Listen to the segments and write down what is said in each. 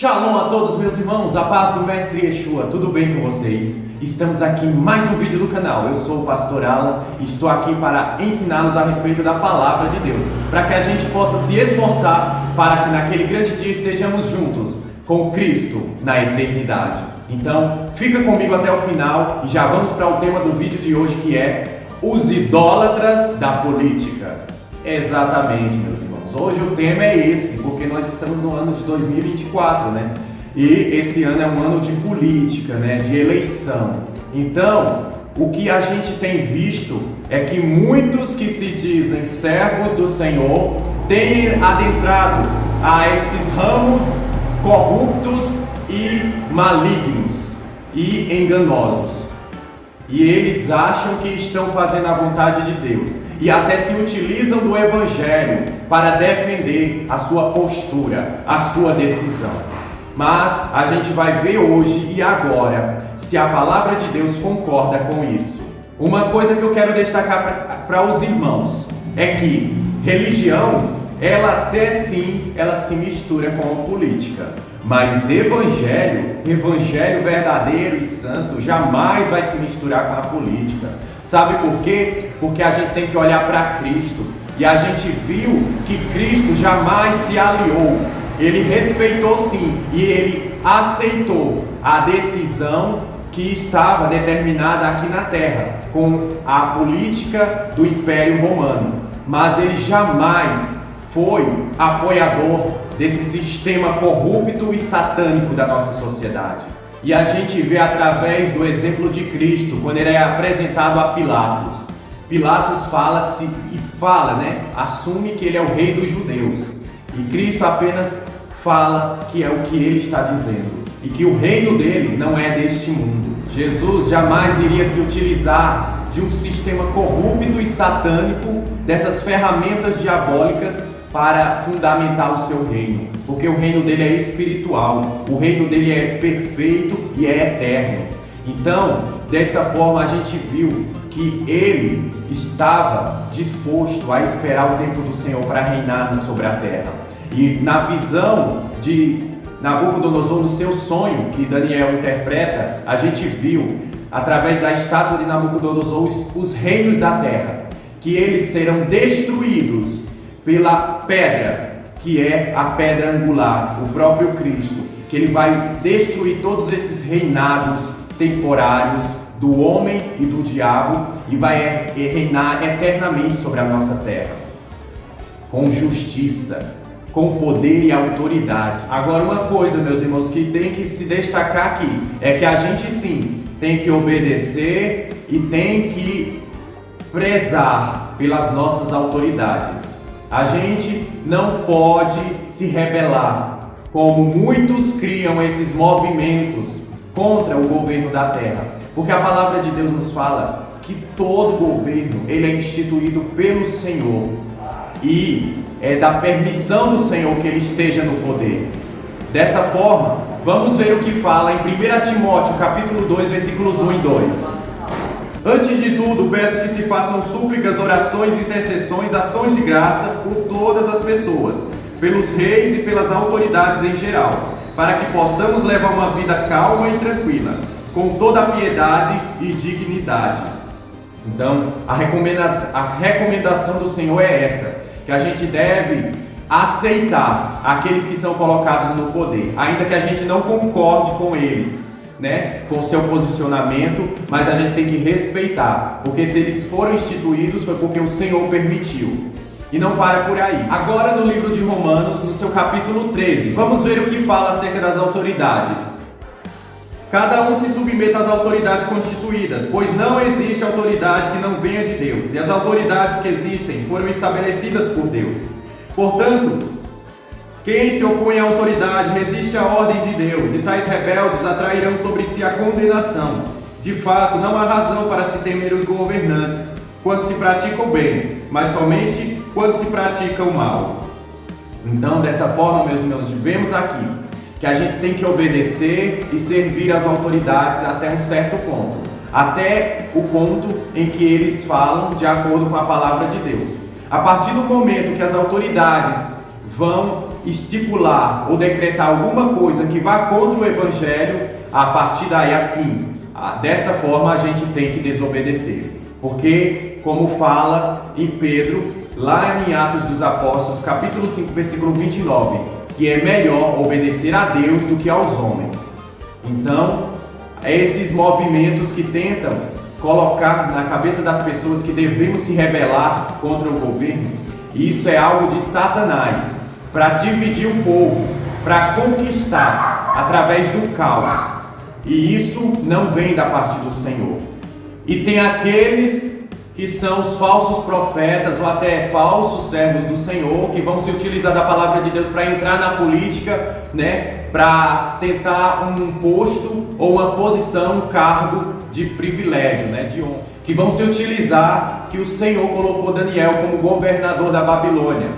Shalom a todos meus irmãos, a paz do Mestre Yeshua, tudo bem com vocês? Estamos aqui em mais um vídeo do canal. Eu sou o Pastor Alan e estou aqui para ensiná-los a respeito da Palavra de Deus, para que a gente possa se esforçar para que naquele grande dia estejamos juntos com Cristo na eternidade. Então, fica comigo até o final e já vamos para o tema do vídeo de hoje, que é os idólatras da política. Exatamente, meus irmãos. Hoje o tema é esse, porque nós estamos no ano de 2024, né? E esse ano é um ano de política, né? De eleição. Então, o que a gente tem visto é que muitos que se dizem servos do Senhor têm adentrado a esses ramos corruptos e malignos e enganosos. E eles acham que estão fazendo a vontade de Deus. E até se utilizam do Evangelho para defender a sua postura, a sua decisão. Mas a gente vai ver hoje e agora se a palavra de Deus concorda com isso. Uma coisa que eu quero destacar para os irmãos é que religião, ela até sim, ela se mistura com a política. Mas evangelho verdadeiro e santo jamais vai se misturar com a política. Sabe por quê? Porque a gente tem que olhar para Cristo. E a gente viu que Cristo jamais se aliou. Ele respeitou sim, e ele aceitou a decisão que estava determinada aqui na terra, com a política do Império Romano. Mas ele jamais foi apoiador desse sistema corrupto e satânico da nossa sociedade. E a gente vê através do exemplo de Cristo, quando ele é apresentado a Pilatos. Pilatos assume que ele é o rei dos judeus. E Cristo apenas fala que é o que ele está dizendo. E que o reino dele não é deste mundo. Jesus jamais iria se utilizar de um sistema corrupto e satânico, dessas ferramentas diabólicas, para fundamentar o seu reino, porque o reino dele é espiritual, o reino dele é perfeito e é eterno. Então, dessa forma a gente viu que ele estava disposto a esperar o tempo do Senhor para reinar sobre a terra. E na visão de Nabucodonosor, no seu sonho que Daniel interpreta, a gente viu através da estátua de Nabucodonosor os reinos da terra, que eles serão destruídos pela pedra, que é a pedra angular, o próprio Cristo, que ele vai destruir todos esses reinados temporários do homem e do diabo e vai reinar eternamente sobre a nossa terra, com justiça, com poder e autoridade. Agora, uma coisa, meus irmãos, que tem que se destacar aqui, é que a gente sim tem que obedecer e tem que prezar pelas nossas autoridades. A gente não pode se rebelar, como muitos criam esses movimentos contra o governo da terra. Porque a palavra de Deus nos fala que todo governo ele é instituído pelo Senhor. E é da permissão do Senhor que ele esteja no poder. Dessa forma, vamos ver o que fala em 1 Timóteo, capítulo 2, versículos 1 e 2. Antes de tudo, peço que se façam súplicas, orações, intercessões, ações de graça por todas as pessoas, pelos reis e pelas autoridades em geral, para que possamos levar uma vida calma e tranquila, com toda a piedade e dignidade. Então, a recomendação do Senhor é essa, que a gente deve aceitar aqueles que são colocados no poder, ainda que a gente não concorde com eles, com o seu posicionamento, mas a gente tem que respeitar, porque se eles foram instituídos foi porque o Senhor permitiu. E não para por aí. Agora no livro de Romanos, no seu capítulo 13, vamos ver o que fala acerca das autoridades. Cada um se submeta às autoridades constituídas, pois não existe autoridade que não venha de Deus, e as autoridades que existem foram estabelecidas por Deus. Portanto, quem se opõe à autoridade resiste à ordem de Deus, e tais rebeldes atrairão sobre si a condenação. De fato, não há razão para se temer os governantes, quando se pratica o bem, mas somente quando se pratica o mal. Então, dessa forma, meus irmãos, vemos aqui que a gente tem que obedecer e servir às autoridades até um certo ponto. Até o ponto em que eles falam de acordo com a palavra de Deus. A partir do momento que as autoridades vão estipular ou decretar alguma coisa que vá contra o Evangelho, a partir daí, assim, dessa forma a gente tem que desobedecer. Porque, como fala em Pedro, lá em Atos dos Apóstolos, capítulo 5, versículo 29, que é melhor obedecer a Deus do que aos homens. Então, esses movimentos que tentam colocar na cabeça das pessoas que devemos se rebelar contra o governo, isso é algo de Satanás, para dividir o povo, para conquistar através do caos. E isso não vem da parte do Senhor. E tem aqueles que são os falsos profetas ou até falsos servos do Senhor, que vão se utilizar da palavra de Deus para entrar na política, né, para tentar um posto ou uma posição, um cargo de privilégio, né, de honra, que vão se utilizar que o Senhor colocou Daniel como governador da Babilônia,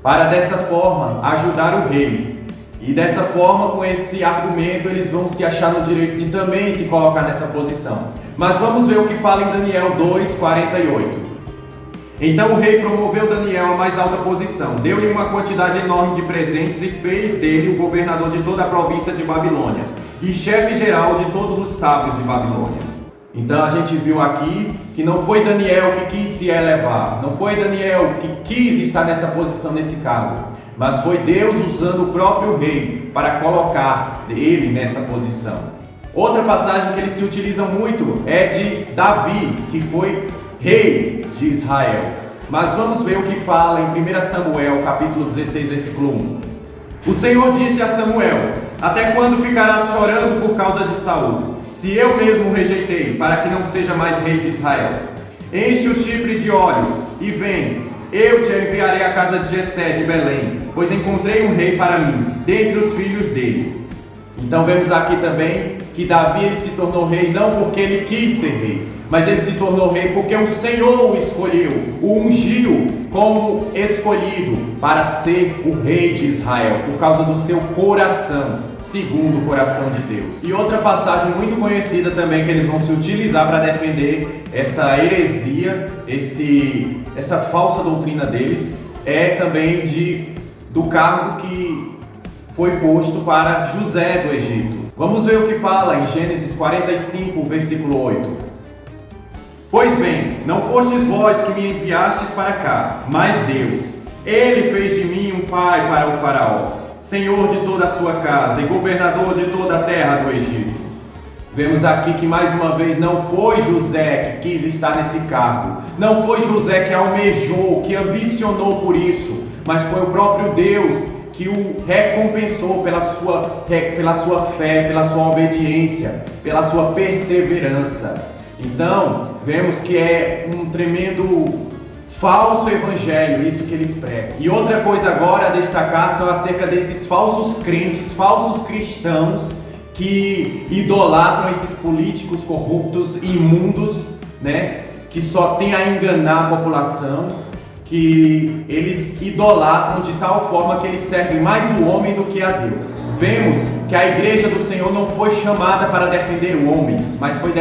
para dessa forma ajudar o rei. E dessa forma, com esse argumento, eles vão se achar no direito de também se colocar nessa posição. Mas vamos ver o que fala em Daniel 2:48. Então o rei promoveu Daniel à mais alta posição, deu-lhe uma quantidade enorme de presentes e fez dele o governador de toda a província de Babilônia e chefe geral de todos os sábios de Babilônia. Então a gente viu aqui que não foi Daniel que quis se elevar, não foi Daniel que quis estar nessa posição, nesse cargo, mas foi Deus usando o próprio rei para colocar ele nessa posição. Outra passagem que eles se utilizam muito é de Davi, que foi rei de Israel. Mas vamos ver o que fala em 1 Samuel, capítulo 16, versículo 1. O Senhor disse a Samuel: até quando ficarás chorando por causa de Saul, se eu mesmo o rejeitei, para que não seja mais rei de Israel? Enche o chifre de óleo e vem, eu te enviarei à casa de Jessé de Belém, pois encontrei um rei para mim, dentre os filhos dele. Então vemos aqui também que Davi ele se tornou rei não porque ele quis ser rei, mas ele se tornou rei porque o Senhor o escolheu, o ungiu como escolhido para ser o rei de Israel, por causa do seu coração, segundo o coração de Deus. E outra passagem muito conhecida também que eles vão se utilizar para defender essa heresia, essa falsa doutrina deles, é também do cargo que foi posto para José do Egito. Vamos ver o que fala em Gênesis 45, versículo 8. Pois bem, não fostes vós que me enviastes para cá, mas Deus. Ele fez de mim um pai para o faraó, senhor de toda a sua casa e governador de toda a terra do Egito. Vemos aqui que mais uma vez não foi José que quis estar nesse cargo, não foi José que almejou, que ambicionou por isso, mas foi o próprio Deus que o recompensou pela sua fé, pela sua obediência, pela sua perseverança. Então, vemos que é um tremendo falso evangelho isso que eles pregam. E outra coisa agora a destacar são acerca desses falsos crentes, falsos cristãos que idolatram esses políticos corruptos, imundos, né, que só tem a enganar a população, que eles idolatram de tal forma que eles servem mais o homem do que a Deus. Vemos que a igreja do Senhor não foi chamada para defender homens, mas foi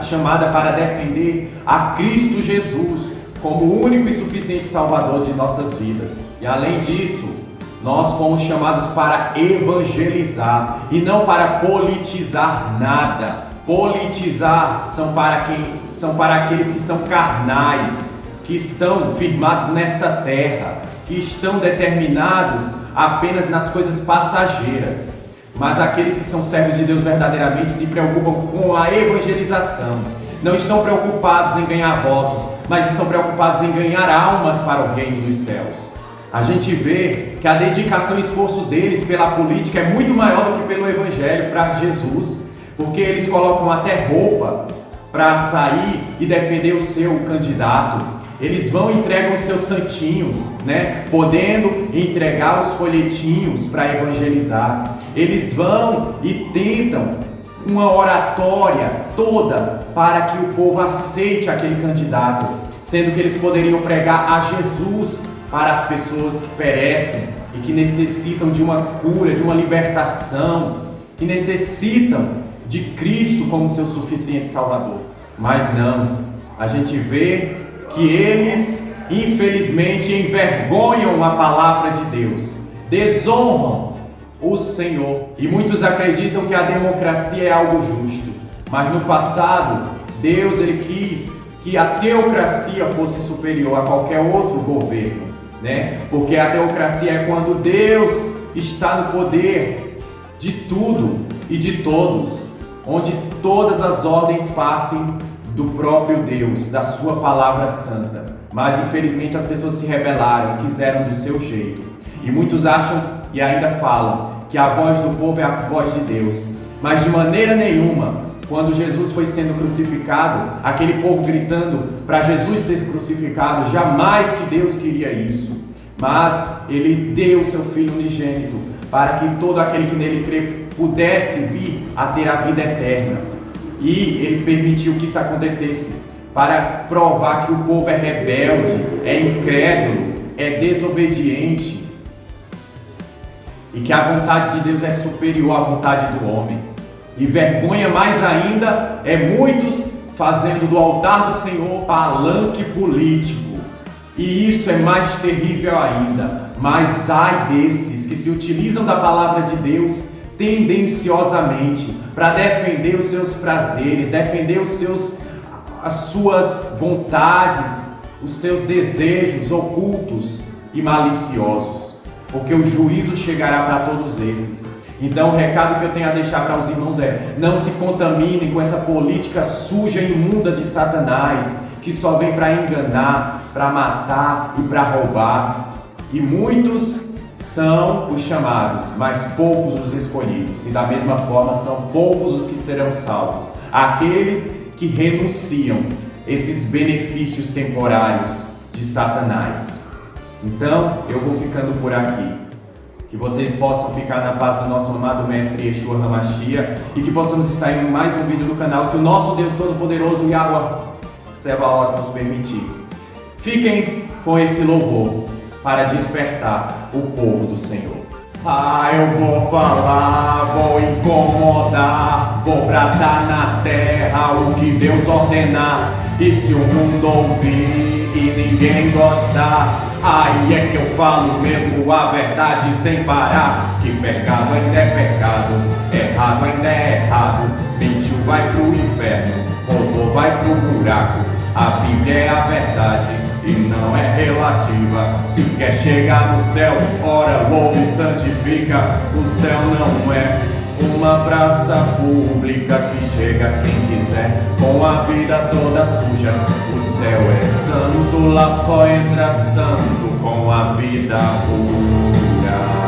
chamada para defender a Cristo Jesus como o único e suficiente Salvador de nossas vidas. E além disso, nós fomos chamados para evangelizar e não para politizar nada. Politizar são para aqueles que são carnais, que estão firmados nessa terra, que estão determinados apenas nas coisas passageiras. Mas aqueles que são servos de Deus verdadeiramente se preocupam com a evangelização. Não estão preocupados em ganhar votos, mas estão preocupados em ganhar almas para o reino dos céus. A gente vê que a dedicação e esforço deles pela política é muito maior do que pelo evangelho para Jesus, porque eles colocam até roupa para sair e defender o seu candidato. Eles vão e entregam os seus santinhos, né? Podendo entregar os folhetinhos para evangelizar. Eles vão e tentam uma oratória toda para que o povo aceite aquele candidato, sendo que eles poderiam pregar a Jesus para as pessoas que perecem e que necessitam de uma cura, de uma libertação, que necessitam de Cristo como seu suficiente Salvador. Mas não, a gente vê que eles, infelizmente, envergonham a palavra de Deus, desonram o Senhor. E muitos acreditam que a democracia é algo justo, mas no passado Deus ele quis que a teocracia fosse superior a qualquer outro governo, né? Porque a teocracia é quando Deus está no poder de tudo e de todos, onde todas as ordens partem do próprio Deus, da sua palavra santa. Mas infelizmente as pessoas se rebelaram e quiseram do seu jeito. E muitos acham e ainda falam que a voz do povo é a voz de Deus. Mas de maneira nenhuma, quando Jesus foi sendo crucificado, aquele povo gritando para Jesus ser crucificado, jamais que Deus queria isso. Mas Ele deu o seu Filho unigênito para que todo aquele que nele crê pudesse vir a ter a vida eterna. E Ele permitiu que isso acontecesse para provar que o povo é rebelde, é incrédulo, é desobediente e que a vontade de Deus é superior à vontade do homem. E vergonha mais ainda é muitos fazendo do altar do Senhor palanque político. E isso é mais terrível ainda. Mas ai desses que se utilizam da palavra de Deus tendenciosamente para defender os seus prazeres, defender as suas vontades, os seus desejos ocultos e maliciosos. Porque o juízo chegará para todos esses. Então o recado que eu tenho a deixar para os irmãos é: não se contaminem com essa política suja e imunda de Satanás, que só vem para enganar, para matar e para roubar. E muitos são os chamados, mas poucos os escolhidos. E da mesma forma são poucos os que serão salvos. Aqueles que renunciam esses benefícios temporários de Satanás. Então eu vou ficando por aqui. Que vocês possam ficar na paz do nosso amado Mestre Yeshua HaMashiach e que possamos estar em mais um vídeo do canal, se o nosso Deus Todo-Poderoso e Yahweh Tsebaot nos permitir. Fiquem com esse louvor para despertar o povo do Senhor. Eu vou falar, vou incomodar, vou bradar na terra o que Deus ordenar. E se o mundo ouvir e ninguém gostar, aí é que eu falo mesmo a verdade sem parar. Que pecado ainda é pecado, errado ainda é errado. Mentiu vai pro inferno, roubou vai pro buraco. A Bíblia é a verdade e não é relativa. Se quer chegar no céu, ora, louva e santifica. O céu não é uma praça pública que chega quem quiser com a vida toda suja. O céu é santo, lá só entra santo com a vida pura.